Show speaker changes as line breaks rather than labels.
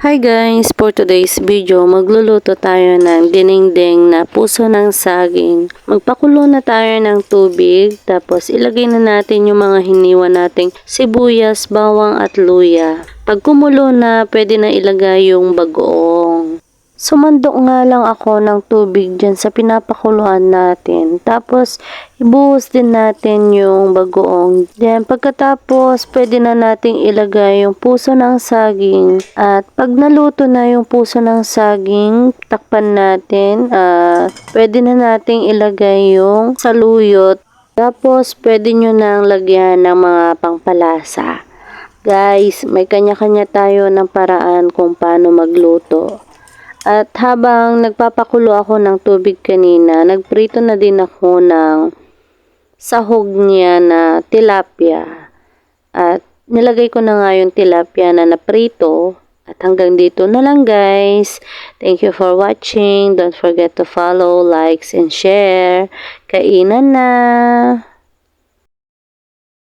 Hi guys! For today's video, magluluto tayo ng dinengdeng na puso ng saging. Magpakulo na tayo ng tubig, tapos ilagay na natin yung mga hiniwa nating sibuyas, bawang at luya. Pag kumulo na, pwede na ilagay yung bagoong. Sumandok nga lang ako ng tubig dyan sa pinapakuluan natin. Tapos, ibuhos din natin yung bagoong. Then, pagkatapos, pwede na nating ilagay yung puso ng saging. At pag naluto na yung puso ng saging, takpan natin. Pwede na nating ilagay yung saluyot. Tapos, pwede nyo nang lagyan ng mga pangpalasa. Guys, may kanya-kanya tayo ng paraan kung paano magluto. At habang nagpapakulo ako ng tubig kanina, nagprito na din ako ng sahog niya na tilapia. At nilagay ko na nga yung tilapia na naprito. At hanggang dito na lang guys. Thank you for watching. Don't forget to follow, likes, and share. Kainan na!